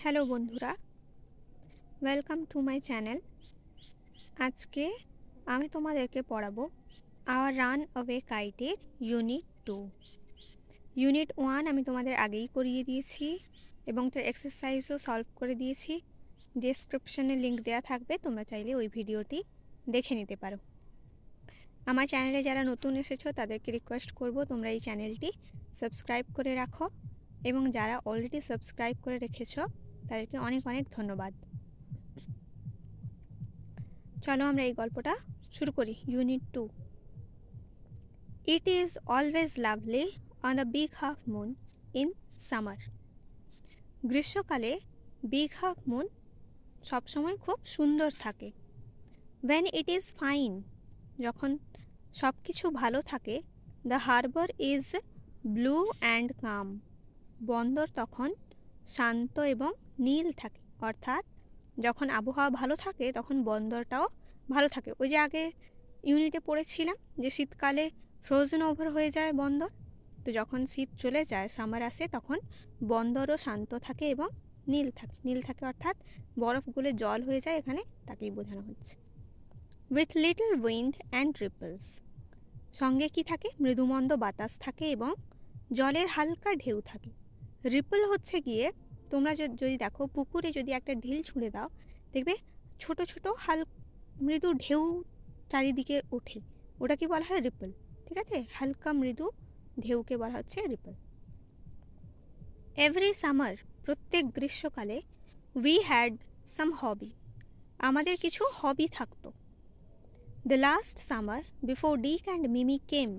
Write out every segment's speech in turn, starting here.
Hello বন্ধুরা, welcome to my channel. আজকে আমি তোমাদেরকে পড়াবো আওয়ার রান অ্যাওয়ে কাইটের ইউনিট 2। ইউনিট 1 আমি তোমাদের আগেই করিয়ে দিয়েছি এবং তার এক্সারসাইজও সলভ করে দিয়েছি। ডেসক্রিপশনে লিঙ্ক দেওয়া থাকবে, তোমরা চাইলে ওই ভিডিওটি দেখে নিতে পারো। আমার চ্যানেলে যারা নতুন এসেছো তাদেরকে রিকোয়েস্ট করব তোমরা এই চ্যানেলটি সাবস্ক্রাইব করে রাখো, এবং যারা অলরেডি সাবস্ক্রাইব করে রেখেছো তাদেরকে অনেক অনেক ধন্যবাদ। চলো আমরা এই গল্পটা শুরু করি। Unit 2। It is always lovely on the big half moon in summer. গ্রীষ্মকালে বিগ হাফ মুন সবসময় খুব সুন্দর থাকে। ওয়েন ইট ইজ ফাইন, যখন সব কিছু ভালো থাকে, the harbour is blue and calm. বন্দর তখন শান্ত এবং নীল থাকে। অর্থাৎ যখন আবহাওয়া ভালো থাকে তখন বন্দরটাও ভালো থাকে। ওই যে আগে ইউনিটে পড়েছিলাম যে শীতকালে ফ্রোজেন ওভার হয়ে যায় বন্দর, তো যখন শীত চলে যায়, সামার আসে, তখন বন্দরও শান্ত থাকে এবং নীল থাকে। নীল থাকে অর্থাৎ বরফ গলে জল হয়ে যায়, এখানে তাকেই বোঝানো হচ্ছে। With little wind and ripples, সঙ্গে কি থাকে? মৃদুমন্দ বাতাস থাকে এবং জলের হালকা ঢেউ থাকে। রিপল হচ্ছে গিয়ে, তোমরা যদি দেখো পুকুরে যদি একটা ঢিল ছুঁড়ে দাও, দেখবে ছোট ছোট মৃদু ঢেউ চারিদিকে ওঠে, ওটা কি বলা হয়? রিপল। ঠিক আছে, হালকা মৃদু ঢেউকে বলা হচ্ছে রিপল। এভরি সামার, প্রত্যেক গ্রীষ্মকালে, উই হ্যাড সাম হবি, আমাদের কিছু হবি থাকতো। The last summer before Dick and Mimi came,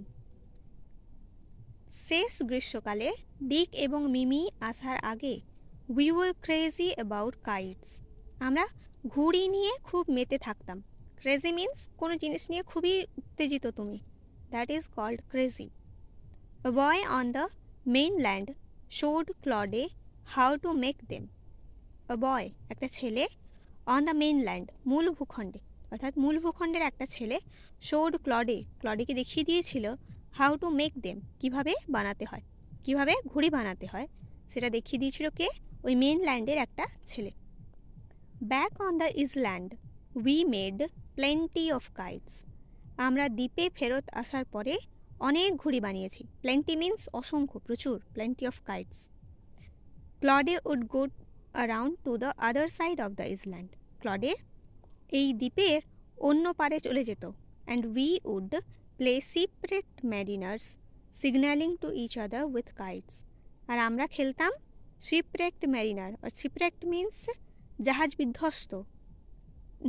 শেষ গ্রীষ্মকালে ডিক এবং মিমি আসার আগে, we were crazy about kites, আমরা ঘুড়ি নিয়ে খুব মেতে থাকতাম। ক্রেজি মিন্স কোনো জিনিস নিয়ে খুবই উত্তেজিত তুমি, that is called crazy. A boy on the mainland showed Claude how to make them. A boy, একটা ছেলে, on the mainland, মূল ভূখণ্ডে, অর্থাৎ মূল ভূখণ্ডের একটা ছেলে, showed Claude, ক্লডেকে দেখিয়ে দিয়েছিল how to make them, কিভাবে বানাতে হয়, কিভাবে ঘুড়ি বানাতে হয়, সেটা দেখিয়ে দিয়েছিল কে? ওই মেইনল্যান্ডের একটা ছেলে। Back on the island, we made plenty of kites. আমরা দ্বীপে ফেরত আসার পরে অনেক ঘুড়ি বানিয়েছি। প্লেন্টি মিন্স অসংখ্য, প্রচুর, plenty of kites. Claude would go around to the other side of the island, Claude এই দ্বীপের অন্য পারে চলে যেত। And we would play shipwrecked mariners signalling to each other with kites, আর আমরা খেলতাম শিপরেক্ট ম্যারিনার, আর শিপরেক্ট মিন্স জাহাজ বিধ্বস্ত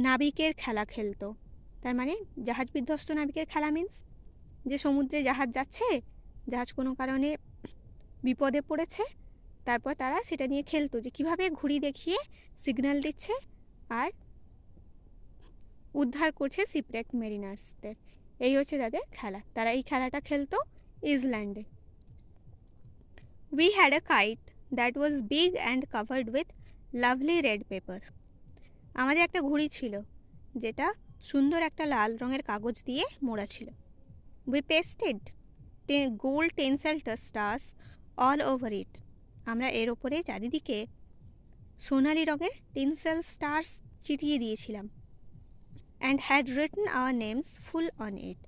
নাবিকের খেলা খেলতো। তার মানে জাহাজ বিধ্বস্ত নাবিকের খেলা মিন্স যে সমুদ্রে জাহাজ যাচ্ছে, জাহাজ কোনো কারণে বিপদে পড়েছে, তারপর তারা সেটা নিয়ে খেলতো, যে কিভাবে ঘুড়ি দেখিয়ে সিগন্যাল দিচ্ছে আর উদ্ধার করছে শিপরেক্ট মেরিনার্সদের। এই হচ্ছে তাদের খেলা, তারা এই খেলাটা খেলতো ইসল্যান্ডে। We had a kite that was big and covered with lovely red paper, আমাদের একটা ঘুড়ি ছিল যেটা সুন্দর একটা লাল রঙের কাগজ দিয়ে মোড়া ছিল। We pasted gold tinsel stars all over it, আমরা এর ওপরে চারিদিকে সোনালি রঙের টিনসেল স্টার্স চিটিয়ে দিয়েছিলাম। And had written our names full on it,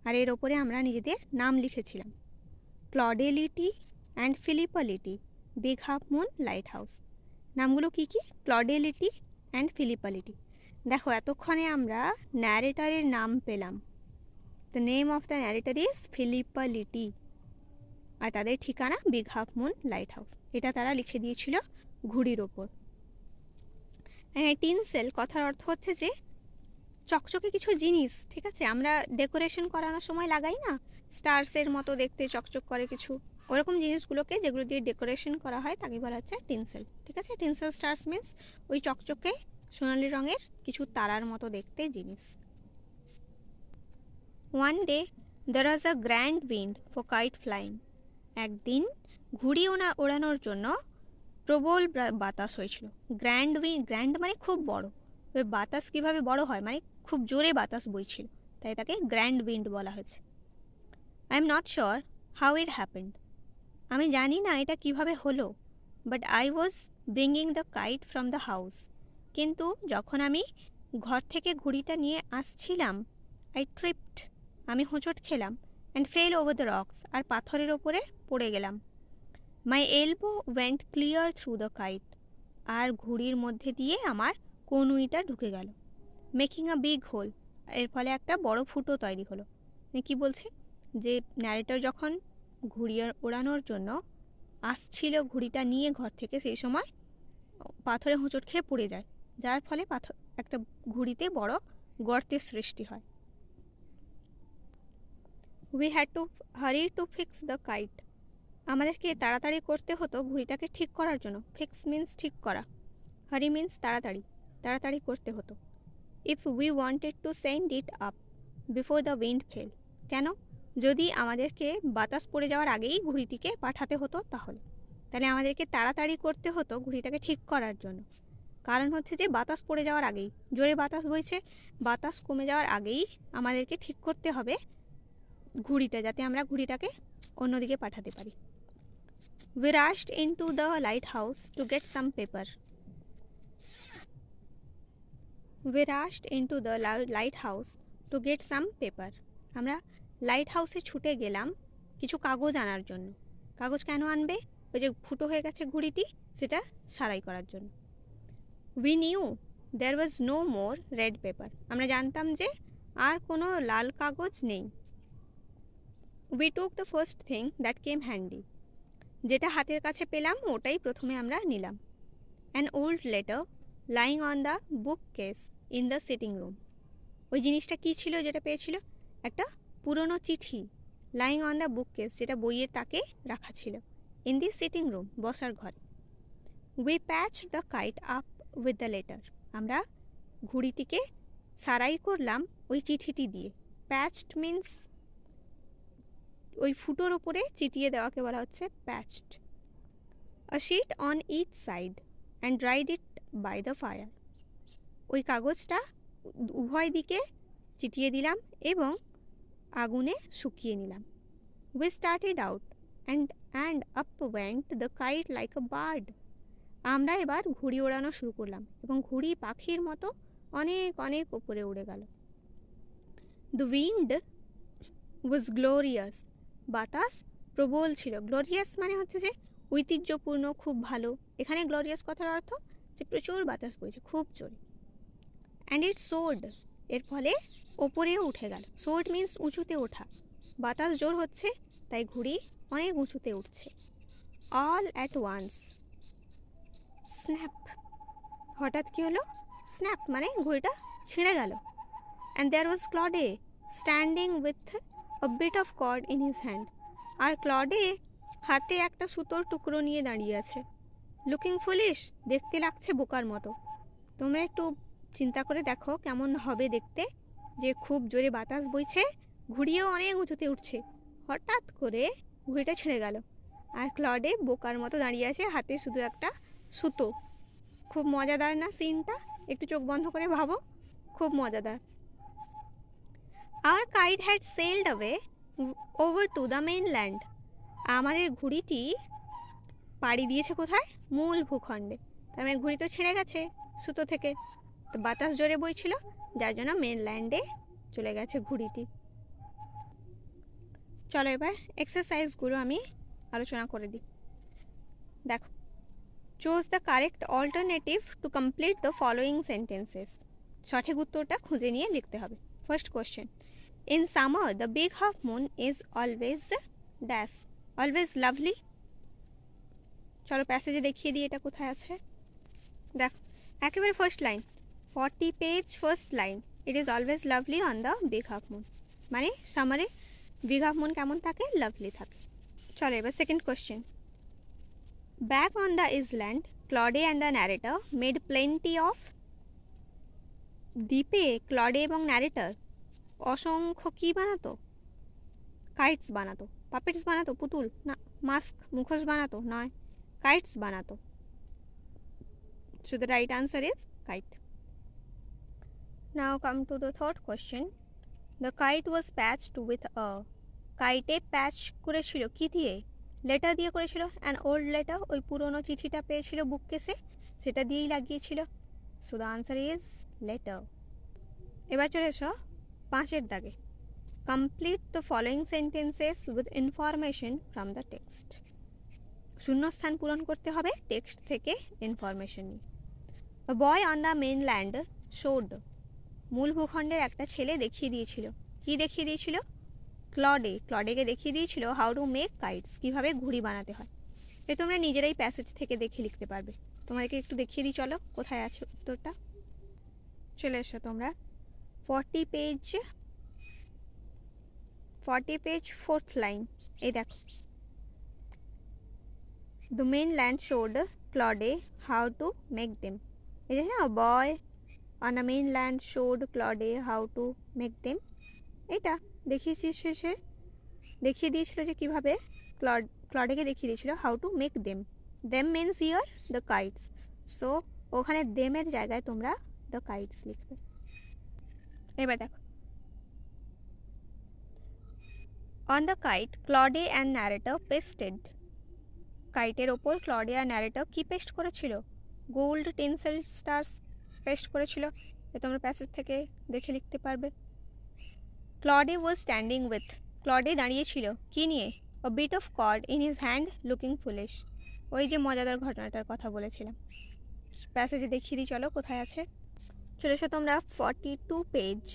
আর এর ওপরে আমরা নিজেদের নাম লিখেছিলাম। Claudelity and Philipality, big half moon lighthouse, নামগুলো কি কি? Claudelity and Philipality. দেখো এতক্ষণে আমরা ন্যারেটারের নাম পেলাম। The name of the narrator is ফিলিপালিটি, আর তাদের ঠিকানা big half moon light house, এটা তারা লিখে দিয়েছিল ঘুড়ির ওপর। টিনসেল কথার অর্থ হচ্ছে যে চকচকে কিছু জিনিস, ঠিক আছে, আমরা ডেকোরেশন করানোর সময় লাগাই না, স্টারসের মতো দেখতে চকচক করে কিছু, ওরকম জিনিসগুলোকে যেগুলো দিয়ে ডেকোরেশন করা হয় তাকে বলা হচ্ছে টিনসেল। ঠিক আছে, টিনসেল স্টার্স মিন্স ওই চকচকে সোনালি রঙের কিছু তারার মতো দেখতে জিনিস। One day there was a grand wind for kite flying. একদিন ঘুড়ি ওড়ানোর জন্য প্রবল বাতাস হয়েছিল। গ্র্যান্ড উইন্ড, গ্র্যান্ড মানে খুব বড়, বাতাস কিভাবে বড় হয়, মানে খুব জোরে বাতাস বইছিল, তাই তাকে গ্র্যান্ড উইন্ড বলা হয়েছে। I am not sure how it happened, আমি জানি না এটা কিভাবে হলো, but I was bringing the kite from the house. কিন্তু যখন আমি ঘর থেকে ঘুড়িটা নিয়ে আসছিলাম, আই ট্রিপড, আমি হোঁচট খেলাম, and fell over the rocks, আর পাথরের ওপরে পড়ে গেলাম। My elbow went clear through the kite, আর ঘুড়ির মধ্যে দিয়ে আমার কনুইটা ঢুকে গেল। মেকিং আ বিগ হোল, এর ফলে একটা বড় ফুটো তৈরি হলো। কি বলছে যে ন্যারেটর যখন ঘুড়ি ওড়ানোর জন্য আসছিল ঘুড়িটা নিয়ে ঘর থেকে, সেই সময় পাথরে হোঁচট খেয়ে পড়ে যায়, যার ফলে একটা ঘুড়িতে বড় গর্তের সৃষ্টি হয়। We had to hurry to fix the kite, আমাদেরকে তাড়াতাড়ি করতে হতো ঘুড়িটাকে ঠিক করার জন্য। ফিক্স মিন্স ঠিক করা, হারি মিন্স তাড়াতাড়ি, তাড়াতাড়ি করতে হতো। If we wanted to send it up before the wind fail, কেন? যদি আমাদেরকে বাতাস পড়ে যাওয়ার আগেই ঘুড়িটিকে পাঠাতে হতো তাহলে আমাদেরকে তাড়াতাড়ি করতে হতো ঘুড়িটাকে ঠিক করার জন্য। কারণ হচ্ছে যে বাতাস পড়ে যাওয়ার আগেই, জোরে বাতাস বইছে, বাতাস কমে যাওয়ার আগেই আমাদেরকে ঠিক করতে হবে ঘুড়িটা, যাতে আমরা ঘুড়িটাকে অন্যদিকে পাঠাতে পারি। We rushed into the lighthouse to get some paper. We rushed into the lighthouse to get some paper. আমরা লাইট হাউসে ছুটে গেলাম কিছু কাগজ আনার জন্য। কাগজ কেন আনবে? ওই যে ফুটো হয়ে গেছে ঘুড়িটি, সেটা সারাই করার জন্য। We knew there was no more red paper. আমরা জানতাম যে আর কোনো লাল কাগজ নেই। We took the first thing that came handy. যেটা হাতের কাছে পেলাম ওটাই প্রথমে আমরা নিলাম। An old letter lying on the bookcase in the sitting room. ওই জিনিসটা কি ছিল যেটা পেয়েছিল? একটা পুরনো চিঠি, lying on the bookcase, যেটা বইয়ের তাকে রাখা ছিল, in the sitting room, বসার ঘরে। We patched the kite up with the letter. আমরা ঘুড়িটিকে সারাই করলাম ওই চিঠিটি দিয়ে। Patched means ওই ফুটোর উপরে চিটিয়ে দেওয়াকে বলা হচ্ছে patched. A sheet on each side and dried it by the fire. ওই কাগজটা উভয় দিকে চিটিয়ে দিলাম এবং আগুনে শুকিয়ে নিলাম। We started out and up went the kite like a bird. আমরা এবার ঘুড়ি ওড়ানো শুরু করলাম এবং ঘুড়ি পাখির মতো অনেক অনেক উপরে উড়ে গেল। The wind was glorious. বাতাস প্রবল ছিল। গ্লোরিয়াস মানে হচ্ছে যে ঐতিহ্যপূর্ণ, খুব ভালো। এখানে গ্লোরিয়াস কথার অর্থ যে প্রচুর বাতাস বইছে, খুব জোরে। অ্যান্ড ইট সোড, এর ফলে ওপরেও উঠে গেল। সোড মিন্স উঁচুতে ওঠা। বাতাস জোর হচ্ছে তাই ঘুড়ি অনেক উঁচুতে উঠছে। অল অ্যাট ওয়ান্স, স্ন্যাপ, হঠাৎ কি হলো? স্ন্যাপ মানে ঘুড়িটা ছিঁড়ে গেল। And there was Claude standing with a bit of cord in his hand. আর ক্লডে হাতে একটা সুতোর টুকরো নিয়ে দাঁড়িয়ে আছে। লুকিং ফুলিশ, দেখতে লাগছে বোকার মতো। তোমরা একটু চিন্তা করে দেখো কেমন হবে দেখতে, যে খুব জোরে বাতাস বইছে, ঘুড়িও অনেক উঁচুতে উঠছে, হঠাৎ করে ঘুড়িটা ছেড়ে গেল, আর ক্লডে বোকার মতো দাঁড়িয়ে আছে, হাতে শুধু একটা সুতো। খুব মজাদার না সিনটা? একটু চোখ বন্ধ করে ভাবো, খুব মজাদার। Our kite had sailed away over to the mainland. আমাদের ঘুড়িটি পাড়ি দিয়েছে কোথায়? মূল ভূখণ্ডে। তার মানে ঘুড়ি তো ছেড়ে গেছে সুতো থেকে, তো বাতাস জোরে বইছিল, যার জন্য মেনল্যান্ডে চলে গেছে ঘুড়িটি। চলো এবার এক্সারসাইজগুলো আমি আলোচনা করে দিই। দেখো, choose the correct alternative to complete the following sentences. সঠিক উত্তরটা খুঁজে নিয়ে লিখতে হবে। First question, in summer the big half moon is always dash, always lovely. চলো প্যাসেজে দেখিয়ে দিই এটা কোথায় আছে। দেখো একেবারে first line, 40 page first line, it is always lovely on the big half moon, মানে সামারে বিগ হাফ মুন কেমন থাকে? লাভলি থাকে। চলো এবার second question, back on the island Claude and the narrator made plenty of. দ্বীপে Claude এবং narrator অসংখ্য কি বানাতো? কাইটস বানাতো। পাপেটস বানাতো, পুতুল না, মাস্ক মুখোশ বানাতো নয়, কাইটস বানাতো। So the right answer is kite. Now come to the third question. The kite was patched with a. কাইটে প্যাচ করেছিল কি দিয়ে? লেটার দিয়ে করেছিল, অ্যান ওল্ড লেটার, ওই পুরনো চিঠিটা পেয়েছিল বুক কেসে, সেটা দিয়েই লাগিয়েছিল। So the answer is letter. এবার চলে এসো 5-এর দাগে। Complete the following sentences with information from the text. শূন্যস্থান পূরণ করতে হবে টেক্সট থেকে ইনফরমেশন নিয়ে। A boy on the mainland showed, মূল ভূখণ্ডের একটা ছেলে দেখিয়ে দিয়েছিল। কি দেখিয়ে দিয়েছিল? ক্লডেকে দেখিয়ে দিয়েছিল হাউ টু মেক কাইটস, কীভাবে ঘুড়ি বানাতে হয়। এ তোমরা নিজেরাই প্যাসেজ থেকে দেখে লিখতে পারবে। তোমাদেরকে একটু দেখিয়ে দিই, চলো কোথায় আছে উত্তরটা। চলে এসো তোমরা 40 পেজ 4th লাইন। এই দেখো, the mainland showed Claude how to make them. এই যে হ্যাঁ, boy on the mainland showed Claude how to make them, এটা দেখিয়েছিস, শেষে দেখিয়ে দিয়েছিল যে কীভাবে, ক্লডেকে দেখিয়ে দিয়েছিল how to make them. Them means here the kites, so ওখানে দেমের জায়গায় তোমরা দ্য কাইটস লিখবে। এবার দেখো, on the kite Claude and narrator pasted. কাইটের ওপর ক্লডে আর ন্যারেটর কি পেস্ট করেছিল? গোল্ড টিনসেল স্টার্স পেস্ট করেছিল। তোমরা প্যাসেজ থেকে দেখে লিখতে পারবে। ক্লডে ওয়াজ স্ট্যান্ডিং উইথ, ক্লডে দাঁড়িয়েছিল কি নিয়ে? A bit of cord in his hand looking foolish. ওই যে মজাদার ঘটনাটার কথা বলেছিলাম। প্যাসেজে দেখিয়ে দিই, চলো কোথায় আছে। চলে এসো তোমরা 42 page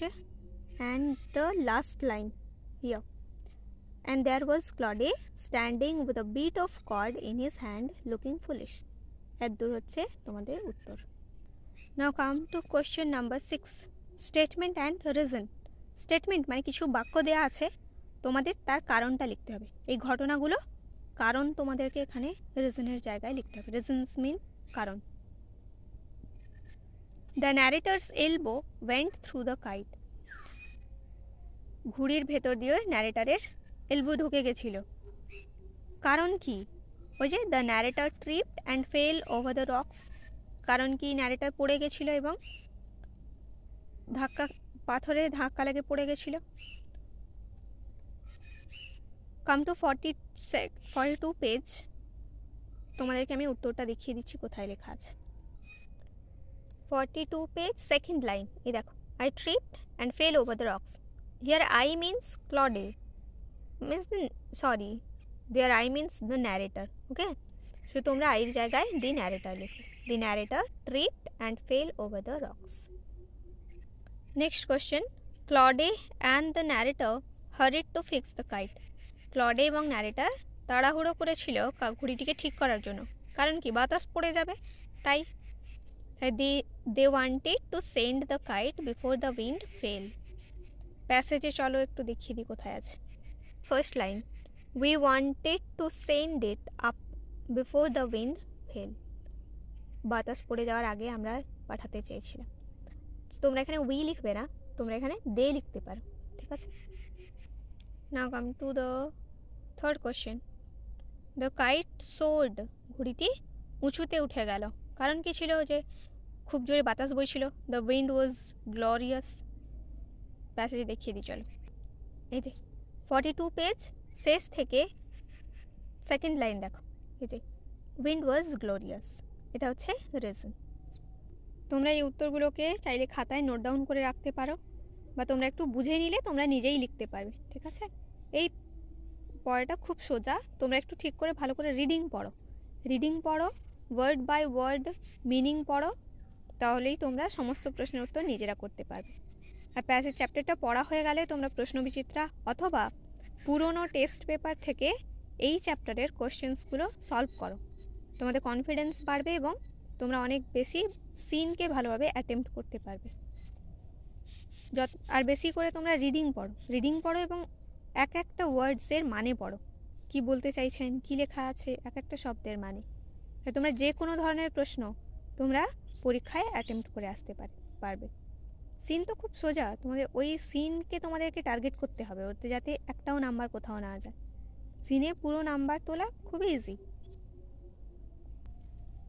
and the last line here. And there was Claude standing with a bit of cord in his hand looking foolish. এর দূর হচ্ছে তোমাদের উত্তর। Now come to question number 6. Statement and reason. Statement মানে কিছু বাক্য দেয়া আছে, তোমাদের তার কারণটা লিখতে হবে। এই ঘটনাগুলো কারণ তোমাদেরকে এখানে রিজনের জায়গায় লিখতে হবে। রিজনস মিন কারণ। The narrator's elbow went through the kite. ঘুড়ির ভেতর দিয়ে ন্যারেটারের এলবো ঢুকে গেছিল। কারণ কি? ওই যে the narrator tripped and fell over the rocks. কারণ কি? ন্যারেটার পড়ে গেছিল এবং পাথরে ধাক্কা লেগে পড়ে গেছিল। Come to 42 page. তোমাদেরকে আমি উত্তরটা দেখিয়ে দিচ্ছি কোথায় লেখা আছে। 42 পেজ 2nd লাইন। এই দেখো, I tripped and fell over the rocks. Here I means Claude, means sorry, there I means the narrator. Okay, so তোমরা আইয়ের জায়গায় the narrator লিখো। The narrator tripped and fell over the rocks. Next question. Claude and the narrator hurried to fix the kite. Claude এবং narrator তাড়াহুড়ো করেছিল ঘুড়িটিকে ঠিক করার জন্য। কারণ কি? বাতাস পড়ে যাবে তাই। They wanted to send the kite before the wind fell. প্যাসেজে চলো একটু দেখিয়ে দিই কোথায় আছে। First line, we wanted to send it up before the wind fell. বাতাস পড়ে যাওয়ার আগে আমরা পাঠাতে চেয়েছিলাম। তোমরা এখানে উই লিখবে না, তোমরা এখানে দে লিখতে পারো, ঠিক আছে। Now come to the third question. The kite soared. ঘুড়িটি উঁচুতে উঠে গেল। কারণ কি ছিল? যে খুব জোরে বাতাস বইছিল। The wind was glorious. প্যাসেজে দেখিয়ে দিই চলো। এই যে 42 পেজ শেষ থেকে 2nd লাইন দেখো, এই যে উইন্ড ওয়াজ গ্লোরিয়াস, এটা হচ্ছে রিজন। তোমরা এই উত্তরগুলোকে চাইলে খাতায় নোট ডাউন করে রাখতে পারো, বা তোমরা একটু বুঝে নিলে তোমরা নিজেই লিখতে পারবে, ঠিক আছে। এই পড়াটা খুব সোজা, তোমরা একটু ঠিক করে ভালো করে রিডিং পড়ো, ওয়ার্ড বাই ওয়ার্ড মিনিং পড়ো, তাহলেই তোমরা সমস্ত প্রশ্নের উত্তর নিজেরা করতে পারবে। আর প্যাসেজ চ্যাপ্টারটা পড়া হয়ে গেলে তোমরা প্রশ্নবিচিত্রা অথবা পুরনো টেস্ট পেপার থেকে এই চ্যাপ্টারের কোশ্চেন্সগুলো সলভ করো। তোমাদের কনফিডেন্স বাড়বে এবং তোমরা অনেক বেশি সিনকে ভালোভাবে অ্যাটেম্প্ট করতে পারবে। আর বেশি করে তোমরা রিডিং পড়ো এবং এক একটা ওয়ার্ডসের মানে পড়ো, কি বলতে চাইছেন, কি লেখা আছে, এক একটা শব্দের মানে। তোমরা যে কোনো ধরনের প্রশ্ন তোমরা পরীক্ষায় অ্যাটেম্প্ট করে আসতে পারবে। সিন তো খুব সোজা, তোমাদের ওই সিনকে তোমাদেরকে টার্গেট করতে হবে, ওতে যাতে একটাও নাম্বার কোথাও না যায়। সিনে পুরো নাম্বার তোলা খুবই ইজি।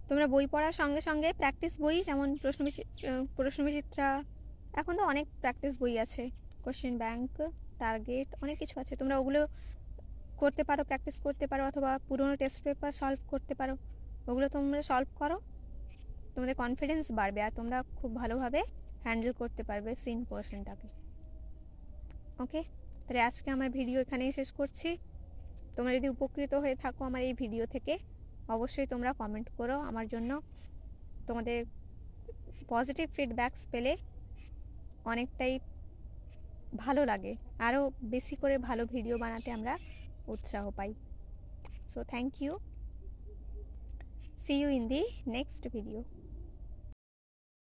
তোমরা বই পড়ার সঙ্গে সঙ্গে প্র্যাকটিস বই, যেমন প্রশ্নবিচিত্রা, এখন তো অনেক প্র্যাকটিস বই আছে, কোশ্চেন ব্যাংক, টার্গেট, অনেক কিছু আছে, তোমরা ওগুলো করতে পারো, প্র্যাকটিস করতে পারো, অথবা পুরোনো টেস্ট পেপার সলভ করতে পারো। ওগুলো তোমরা সলভ করো, তোমাদের কনফিডেন্স বাড়বে আর তোমরা খুব ভালোভাবে হ্যান্ডেল করতে পারবে সিন পোর্শনটাকে। ওকে, তাহলে আজকে আমার ভিডিও এখানেই শেষ করছি। তোমরা যদি উপকৃত হয়ে থাকো আমার এই ভিডিও থেকে, অবশ্যই তোমরা কমেন্ট করো। আমার জন্য তোমাদের পজিটিভ ফিডব্যাকস পেলে অনেকটাই ভালো লাগে, আরও বেশি করে ভালো ভিডিও বানাতে আমরা উৎসাহ পাই। So thank you, see you in the next video.